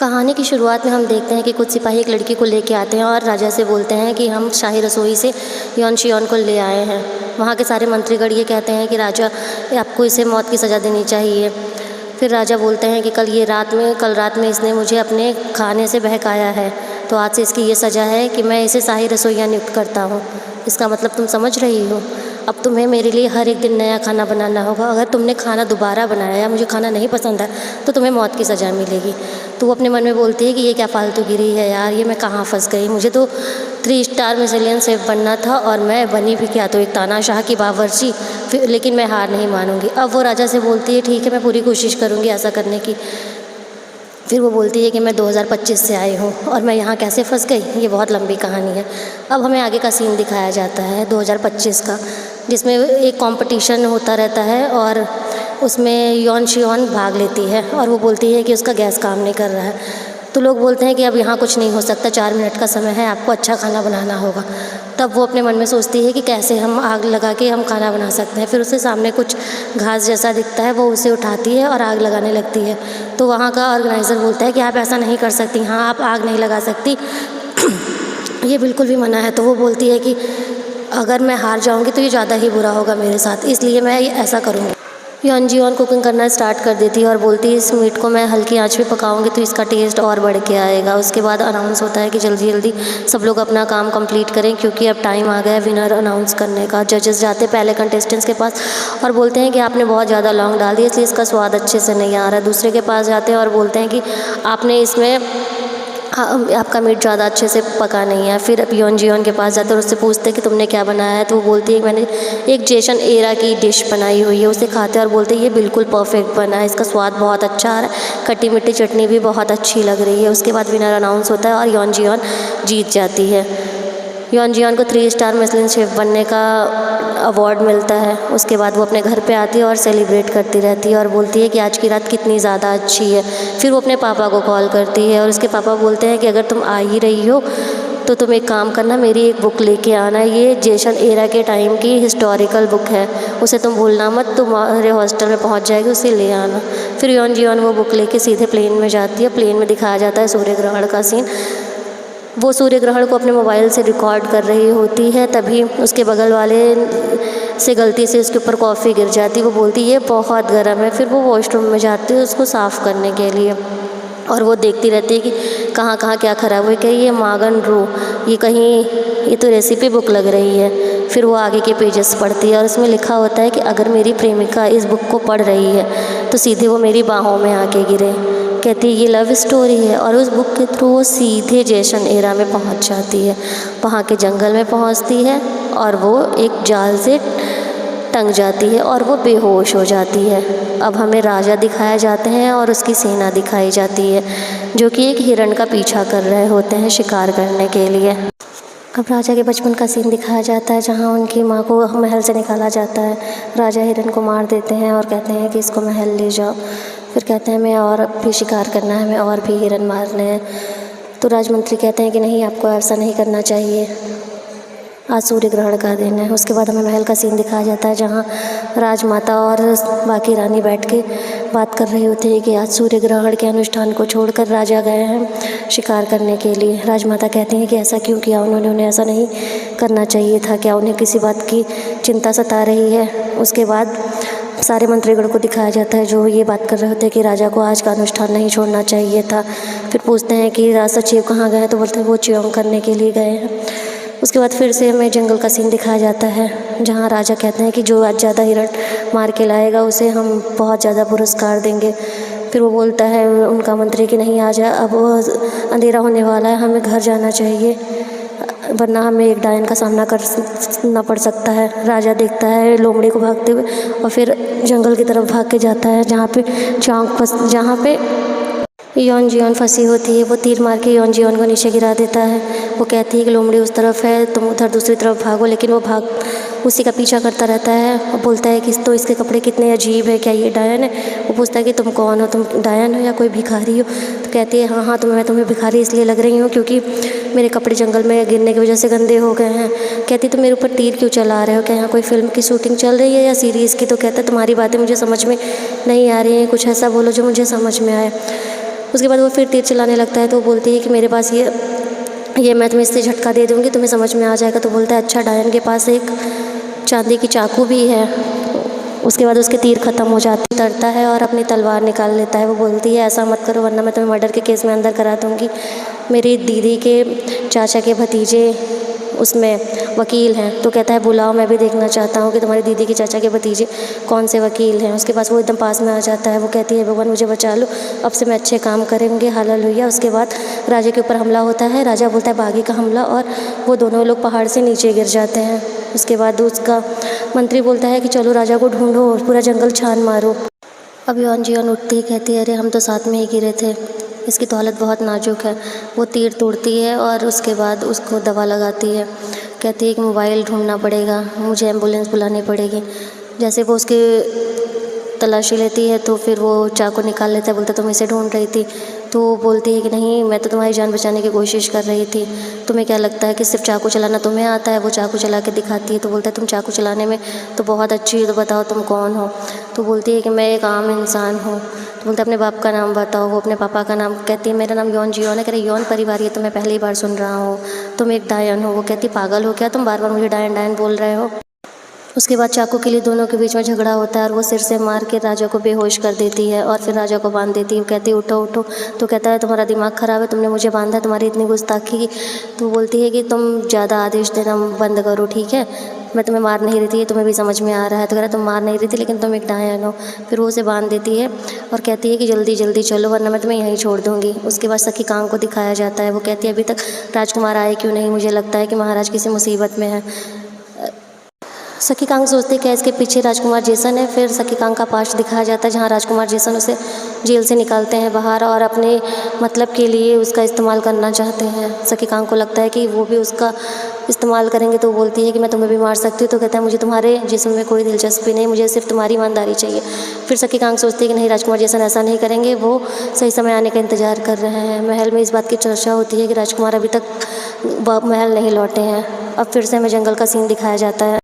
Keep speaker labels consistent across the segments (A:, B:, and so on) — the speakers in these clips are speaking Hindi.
A: कहानी की शुरुआत में हम देखते हैं कि कुछ सिपाही एक लड़की को लेके आते हैं और राजा से बोलते हैं कि हम शाही रसोई से यौन शियौन को ले आए हैं। वहाँ के सारे मंत्रीगण ये कहते हैं कि राजा, आपको इसे मौत की सज़ा देनी चाहिए। फिर राजा बोलते हैं कि कल रात में इसने मुझे अपने खाने से बहकाया है, तो आज से इसकी ये सज़ा है कि मैं इसे शाही रसोइया नियुक्त करता हूँ। इसका मतलब तुम समझ रही हो। अब तुम्हें मेरे लिए हर एक दिन नया खाना बनाना होगा। अगर तुमने खाना दोबारा बनाया या मुझे खाना नहीं पसंद है तो तुम्हें मौत की सज़ा मिलेगी। तो वो अपने मन में बोलती है कि ये क्या फालतूगिरी है यार, ये मैं कहाँ फंस गई। मुझे तो 3 स्टार मिशेलियन शेफ़ बनना था और मैं बनी भी क्या, तो एक तानाशाह की बावर्ची। लेकिन मैं हार नहीं मानूंगी। अब वो राजा से बोलती है ठीक है, मैं पूरी कोशिश करूँगी ऐसा करने की। फिर वो बोलती है कि मैं 2025 से आई हूँ और मैं यहाँ कैसे फंस गई, ये बहुत लंबी कहानी है। अब हमें आगे का सीन दिखाया जाता है 2025 का, जिसमें एक कंपटीशन होता रहता है और उसमें यौन शियौन भाग लेती है और वो बोलती है कि उसका गैस काम नहीं कर रहा है। तो लोग बोलते हैं कि अब यहाँ कुछ नहीं हो सकता, 4 मिनट का समय है, आपको अच्छा खाना बनाना होगा। तब वो अपने मन में सोचती है कि कैसे हम आग लगा के हम खाना बना सकते हैं। फिर उसके सामने कुछ घास जैसा दिखता है, वो उसे उठाती है और आग लगाने लगती है। तो वहाँ का ऑर्गेनाइज़र बोलता है कि आप ऐसा नहीं कर सकती, हाँ आप आग नहीं लगा सकती, ये बिल्कुल भी मना है। तो वो बोलती है कि अगर मैं हार जाऊँगी तो ये ज़्यादा ही बुरा होगा मेरे साथ, इसलिए मैं ऐसा करूँगी। यौन जीवन कुकिंग करना स्टार्ट कर देती है और बोलती है इस मीट को मैं हल्की आंच पे पकाऊंगी तो इसका टेस्ट और बढ़ के आएगा। उसके बाद अनाउंस होता है कि जल्दी जल्दी सब लोग अपना काम कंप्लीट करें क्योंकि अब टाइम आ गया है विनर अनाउंस करने का। जजेस जाते पहले कंटेस्टेंट्स के पास और बोलते हैं कि आपने बहुत ज़्यादा लौंग डाल दिया इसलिए इसका स्वाद अच्छे से नहीं आ रहा है। दूसरे के पास जाते हैं और बोलते हैं कि आपने इसमें आपका मीट ज़्यादा अच्छे से पका नहीं है। फिर अब यौन जीवन के पास जाते हैं और उससे पूछते हैं कि तुमने क्या बनाया है। तो वो बोलती है कि मैंने एक जेसन एरा की डिश बनाई हुई है। उसे खाते हैं और बोलते हैं ये बिल्कुल परफेक्ट बना है, इसका स्वाद बहुत अच्छा आ रहा है, खट्टी मीठी चटनी भी बहुत अच्छी लग रही है। उसके बाद विनर अनाउंस होता है और यौन जीवन जीत जाती है। यौन जीवन को 3 स्टार मिशेलिन शेफ़ बनने का अवार्ड मिलता है। उसके बाद वो अपने घर पे आती है और सेलिब्रेट करती रहती है और बोलती है कि आज की रात कितनी ज़्यादा अच्छी है। फिर वो अपने पापा को कॉल करती है और उसके पापा बोलते हैं कि अगर तुम आ ही रही हो तो तुम एक काम करना, मेरी एक बुक लेके आना, ये जेसन एरा के टाइम की हिस्टोरिकल बुक है, उसे तुम भूलना मत, तुम्हारे हॉस्टल में पहुंच जाएगी, उसे ले आना। फिर यौन जीवन वो बुक लेके सीधे प्लेन में जाती है। प्लेन में दिखाया जाता है सूर्य ग्रहण का सीन। वो सूर्य ग्रहण को अपने मोबाइल से रिकॉर्ड कर रही होती है, तभी उसके बगल वाले से गलती से उसके ऊपर कॉफ़ी गिर जाती। वो बोलती है ये बहुत गर्म है। फिर वो वॉशरूम में जाती है उसको साफ़ करने के लिए और वो देखती रहती है कि कहाँ कहाँ क्या ख़राब हुआ। कहीं ये मागन रू, ये तो रेसिपी बुक लग रही है। फिर वो आगे के पेजेस पढ़ती है और उसमें लिखा होता है कि अगर मेरी प्रेमिका इस बुक को पढ़ रही है तो सीधे वो मेरी बाहों में आके गिरे। कहती है ये लव स्टोरी है और उस बुक के थ्रू वो सीधे जेसन एरा में पहुंच जाती है। वहाँ के जंगल में पहुंचती है और वो एक जाल से टंग जाती है और वो बेहोश हो जाती है। अब हमें राजा दिखाए जाते हैं और उसकी सेना दिखाई जाती है जो कि एक हिरण का पीछा कर रहे होते हैं शिकार करने के लिए। अब राजा के बचपन का सीन दिखाया जाता है जहाँ उनकी माँ को महल से निकाला जाता है। राजा हिरण को मार देते हैं और कहते हैं कि इसको महल ले जाओ। फिर कहते हैं हमें और भी शिकार करना है, हमें और भी हिरण मारने हैं। तो राजमंत्री कहते हैं कि नहीं, आपको ऐसा नहीं करना चाहिए, आज सूर्य ग्रहण का दिन है। उसके बाद हमें महल का सीन दिखाया जाता है जहाँ राजमाता और बाकी रानी बैठ के बात कर रही होती है कि आज सूर्य ग्रहण के अनुष्ठान को छोड़कर राजा गए हैं शिकार करने के लिए। राजमाता कहती हैं कि ऐसा क्यों किया उन्हें ऐसा नहीं करना चाहिए था, क्या उन्हें किसी बात की चिंता सता रही है। उसके बाद सारे मंत्रीगण को दिखाया जाता है जो ये बात कर रहे होते हैं कि राजा को आज का अनुष्ठान नहीं छोड़ना चाहिए था। फिर पूछते हैं कि राज सचिव कहाँ गए, तो बोलते हैं वो च्योंग करने के लिए गए हैं। उसके बाद फिर से हमें जंगल का सीन दिखाया जाता है जहाँ राजा कहते हैं कि जो आज ज़्यादा हिरण मार के लाएगा उसे हम बहुत ज़्यादा पुरस्कार देंगे। फिर वो बोलता है उनका मंत्री कि नहीं, आज अब अंधेरा होने वाला है, हमें घर जाना चाहिए वरना हमें एक डायन का सामना करना पड़ सकता है। राजा देखता है लोमड़ी को भागते हुए और फिर जंगल की तरफ भाग के जाता है जहाँ पे यौन जीवन फंसी होती है। वो तीर मार के यौन जीवन को नीचे गिरा देता है। वो कहती है कि लोमड़ी उस तरफ है, तुम उधर दूसरी तरफ भागो, लेकिन वो उसी का पीछा करता रहता है और बोलता है कि तो इसके कपड़े कितने अजीब है, क्या ये डायन है। वो पूछता है कि तुम कौन हो, तुम डायन हो या कोई भिखारी हो। तो कहती है हाँ मैं तुम्हें भिखारी इसलिए लग रही हूँ क्योंकि मेरे कपड़े जंगल में गिरने की वजह से गंदे हो गए हैं। कहती तुम मेरे ऊपर तीर क्यों चला रहे हो, क्या यहाँ कोई फिल्म की शूटिंग चल रही है या सीरीज़ की। तो कहता है तुम्हारी बातें मुझे समझ में नहीं आ रही हैं, कुछ ऐसा बोलो जो मुझे समझ में आए। उसके बाद वो फिर तीर चलाने लगता है तो वो बोलती है कि मेरे पास ये मैं तुम्हें इससे झटका दे दूँगी, तुम्हें समझ में आ जाएगा। तो बोलता है अच्छा। डायन के पास एक चांदी की चाकू भी है। उसके बाद उसके तीर ख़त्म हो जाते, डरता है और अपनी तलवार निकाल लेता है। वो बोलती है ऐसा मत करो वरना मैं तुम्हें मर्डर के केस में अंदर करा दूँगी। मेरी दीदी के चाचा के भतीजे उसमें वकील हैं। तो कहता है बुलाओ, मैं भी देखना चाहता हूँ कि तुम्हारी दीदी के चाचा के भतीजे कौन से वकील हैं। उसके पास वो एकदम पास में आ जाता है। वो कहती है भगवान मुझे बचा लो, अब से मैं अच्छे काम करेंगे, हालेलुया। उसके बाद राजा के ऊपर हमला होता है। राजा बोलता है बागी का हमला, और वो दोनों लोग पहाड़ से नीचे गिर जाते हैं। उसके बाद उसका मंत्री बोलता है कि चलो राजा को ढूंढो, पूरा जंगल छान मारो। अब योन जियोन उठती है, कहती है अरे हम तो साथ में ही गिरे थे, इसकी तो हालत बहुत नाजुक है। वो तीर तोड़ती है और उसके बाद उसको दवा लगाती है। कहती है कि मोबाइल ढूंढना पड़ेगा, मुझे एम्बुलेंस बुलानी पड़ेगी। जैसे वो उसके तलाशी लेती है तो फिर वो चाकू निकाल लेता है। बोलता तुम इसे ढूंढ रही थी? तो वो बोलती है कि नहीं, मैं तो तुम्हारी जान बचाने की कोशिश कर रही थी। तुम्हें क्या लगता है कि सिर्फ चाकू चलाना तुम्हें आता है? वो चाकू चला के दिखाती है। तो बोलता है तुम चाकू चलाने में तो बहुत अच्छी हो, तो बताओ तुम कौन हो? तो बोलती है कि मैं एक आम इंसान हूँ। तो बोलता है अपने बाप का नाम बताओ। वो अपने पापा का नाम कहती है मेरा नाम योन जियोन है। कह रहे यौन परिवार, ये तो मैं पहली बार सुन रहा हूँ। तुम एक डायन हो। वो कहती पागल हो क्या तुम, बार बार मुझे डायन डायन बोल रहे हो? उसके बाद चाकू के लिए दोनों के बीच में झगड़ा होता है और वो सिर से मार के राजा को बेहोश कर देती है और फिर राजा को बांध देती है। वो कहती है उठो उठो। तो कहता है तुम्हारा दिमाग ख़राब है, तुमने मुझे बांधा, तुम्हारी इतनी गुस्ताखी की। तो बोलती है कि तुम ज़्यादा आदेश देना बंद करो, ठीक है? मैं तुम्हें मार नहीं रही थी, ये तुम्हें भी समझ में आ रहा है। तो कह रहा तुम मार नहीं रही थी लेकिन तुम एक डायन हो। फिर वो उसे बांध देती है और कहती है कि जल्दी जल्दी चलो वरना मैं तुम्हें यहीं छोड़ दूँगी। उसके बाद सखी कांग को दिखाया जाता है। वो कहती है अभी तक राजकुमार आए क्यों नहीं? मुझे लगता है कि महाराज किसी मुसीबत में है। सखी कांग सोचते क्या इसके पीछे राजकुमार जेसन है। फिर सखी कांग का पास्ट दिखाया जाता है जहाँ राजकुमार जेसन उसे जेल से निकालते हैं बाहर और अपने मतलब के लिए उसका इस्तेमाल करना चाहते हैं। सखी कांग को लगता है कि वो भी उसका इस्तेमाल करेंगे। तो बोलती है कि मैं तुम्हें भी मार सकती हूँ। तो कहता है मुझे तुम्हारे जिस्म में कोई दिलचस्पी नहीं, मुझे सिर्फ तुम्हारी ईमानदारी चाहिए। फिर सखी कांग सोचती है कि नहीं, राजकुमार जेसन ऐसा नहीं करेंगे, वो सही समय आने का इंतज़ार कर रहे हैं। महल में इस बात की चर्चा होती है कि राजकुमार अभी तक महल नहीं लौटे हैं। अब फिर से हमें जंगल का सीन दिखाया जाता है।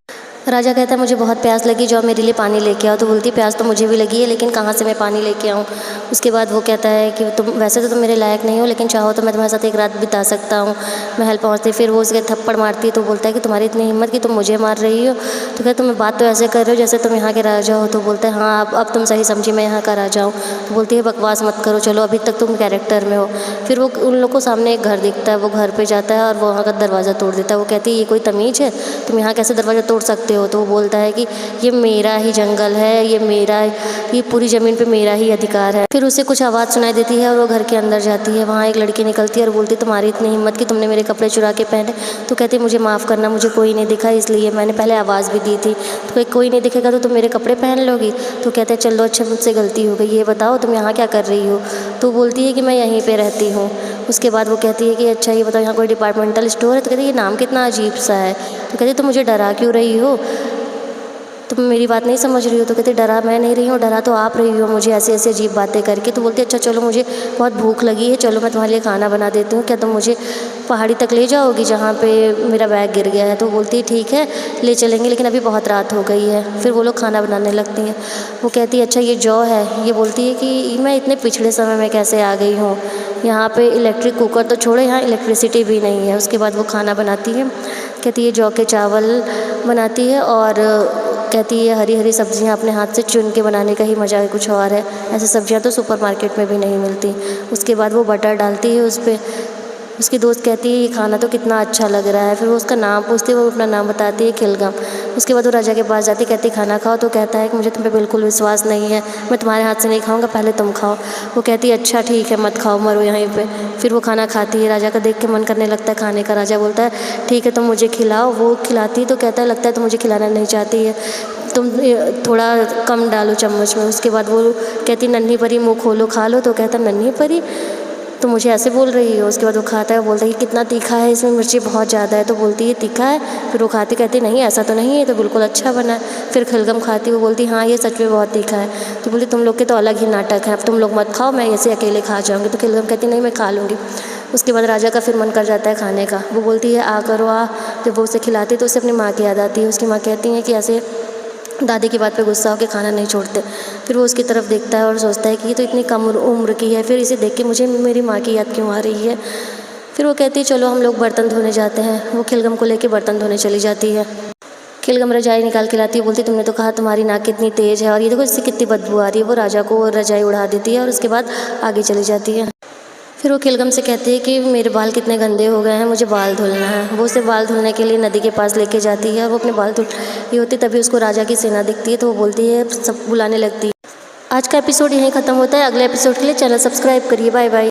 A: राजा कहता है मुझे बहुत प्यास लगी, जाओ मेरे लिए पानी लेके आओ। तो बोलती प्यास तो मुझे भी लगी है लेकिन कहाँ से मैं पानी लेके आऊँ? उसके बाद वो कहता है कि तुम वैसे तो तुम मेरे लायक नहीं हो लेकिन चाहो तो मैं तुम्हारे साथ एक रात बिता सकता हूँ। महल पहुँचते फिर वो उसके थप्पड़ मारती है। तो बोलता है कि तुम्हारी इतनी हिम्मत कि तुम मुझे मार रही हो? तो कहते तुम बात तो ऐसे कर रहे हो जैसे तुम यहाँ के राजा हो। तो बोलता है हाँ अब तुम सही समझी, मैं यहाँ का राजा हूँ। तो बोलती है बकवास मत करो, चलो अभी तक तुम कैरेक्टर में हो। फिर वो उन लोग को सामने एक घर दिखता है, वो घर पर जाता है और वो वहाँ का दरवाज़ा तोड़ देता है। वो कहती है ये कोई तमीज़ है, तुम यहाँ कैसे दरवाज़ा तोड़ सकते हो? तो वो बोलता है कि ये मेरा ही जंगल है, ये पूरी ज़मीन पे मेरा ही अधिकार है। फिर उसे कुछ आवाज़ सुनाई देती है और वो घर के अंदर जाती है। वहाँ एक लड़की निकलती है और बोलती तुम्हारी इतनी हिम्मत कि तुमने मेरे कपड़े चुरा के पहने? तो कहती मुझे माफ़ करना, मुझे कोई नहीं दिखा इसलिए मैंने पहले आवाज़ भी दी थी। तो कोई नहीं दिखेगा तो तुम मेरे कपड़े पहन लोगी? तो कहते हैं चलो अच्छा मुझसे गलती हो गई, ये बताओ तुम यहाँ क्या कर रही हो? तो बोलती है कि मैं यहीं पर रहती हूँ। उसके बाद वो कहती है कि अच्छा ये बताओ यहाँ कोई डिपार्टमेंटल स्टोर है? तो कहती है ये नाम कितना अजीब सा है। तो कहती तुम मुझे डरा क्यों रही हो, तुम मेरी बात नहीं समझ रही हो? तो कहते डरा मैं नहीं रही हूँ, डरा तो आप रही हो मुझे ऐसे ऐसे अजीब बातें करके। तो बोलती अच्छा चलो मुझे बहुत भूख लगी है, चलो मैं तुम्हारे लिए खाना बना देती हूँ, क्या तुम मुझे पहाड़ी तक ले जाओगी जहाँ पे मेरा बैग गिर गया है? तो बोलती है ठीक है ले चलेंगे लेकिन अभी बहुत रात हो गई है। फिर वो लोग खाना बनाने लगती हैं। वो कहती है अच्छा ये जौ है? ये बोलती है कि मैं इतने पिछड़े समय में कैसे आ गई हूँ, यहाँ पे इलेक्ट्रिक कुकर तो छोड़ो, यहाँ इलेक्ट्रिसिटी भी नहीं है। उसके बाद वो खाना बनाती है। कहती है जौ के चावल बनाती है और कहती है हरी हरी सब्जियां अपने हाथ से चुन के बनाने का ही मज़ा कुछ और है, ऐसी सब्जियां तो सुपरमार्केट में भी नहीं मिलती। उसके बाद वो बटर डालती है उस पर। उसकी दोस्त कहती है ये खाना तो कितना अच्छा लग रहा है। फिर वो उसका नाम पूछती है, वो अपना नाम बताती है खिलगाम। उसके बाद वो राजा के पास जाती, कहती खाना खाओ। तो कहता है कि मुझे तुम पे बिल्कुल विश्वास नहीं है, मैं तुम्हारे हाथ से नहीं खाऊंगा, पहले तुम खाओ। वो कहती है अच्छा ठीक है मत खाओ, मरो यहीं पे। फिर वो खाना खाती है, राजा का देख के मन करने लगता है खाने का। राजा बोलता है ठीक है तुम मुझे खिलाओ। वो खिलाती है तो कहता है लगता है तुम मुझे खिलाना नहीं चाहती है, तुम थोड़ा कम डालो चम्मच में। उसके बाद वो कहती नन्ही परी मुँह खोलो खा लो। तो कहता नन्ही परी तो मुझे ऐसे बोल रही हो? उसके बाद वो खाता है, बोलता है कि कितना तीखा है, इसमें मिर्ची बहुत ज़्यादा है। तो बोलती है तीखा है? फिर वो खाती कहती नहीं ऐसा तो नहीं है, तो बिल्कुल अच्छा बना है। फिर खिलगम खाती, वो बोलती हाँ ये सच में बहुत तीखा है। तो बोलती तुम लोग के तो अलग ही नाटक है, अब तुम लोग मत खाओ, मैं ऐसे अकेले खा जाऊँगी। तो खिलगम कहती नहीं मैं खा लूँगी। उसके बाद राजा का फिर मन कर जाता है खाने का। वो बोलती है आ करो आ। जब वो उसे खिलाती तो उसे अपनी माँ की याद आती है। उसकी माँ कहती है कि ऐसे दादी की बात पे गुस्सा होकर खाना नहीं छोड़ते। फिर वो उसकी तरफ देखता है और सोचता है कि ये तो इतनी कम उम्र की है, फिर इसे देख के मुझे मेरी माँ की याद क्यों आ रही है। फिर वो कहती है चलो हम लोग बर्तन धोने जाते हैं। वो खिलगम को लेके बर्तन धोने चली जाती है। खिलगम रजाई निकाल के लाती है, बोलती तुमने तो कहा तुम्हारी नाक कितनी तेज़ है और ये देखो इससे कितनी बदबू आ रही है। वो राजा को रजाई उड़ा देती है और उसके बाद आगे चली जाती है। फिर वो खिलगम से कहती है कि मेरे बाल कितने गंदे हो गए हैं, मुझे बाल धुलना है। वो उसे बाल धुलने के लिए नदी के पास लेके जाती है और वो अपने बाल धुल रही होती, तभी उसको राजा की सेना दिखती है तो वो बोलती है, सब बुलाने लगती है। आज का एपिसोड यहीं ख़त्म होता है। अगले एपिसोड के लिए चैनल सब्सक्राइब करिए। Bye bye.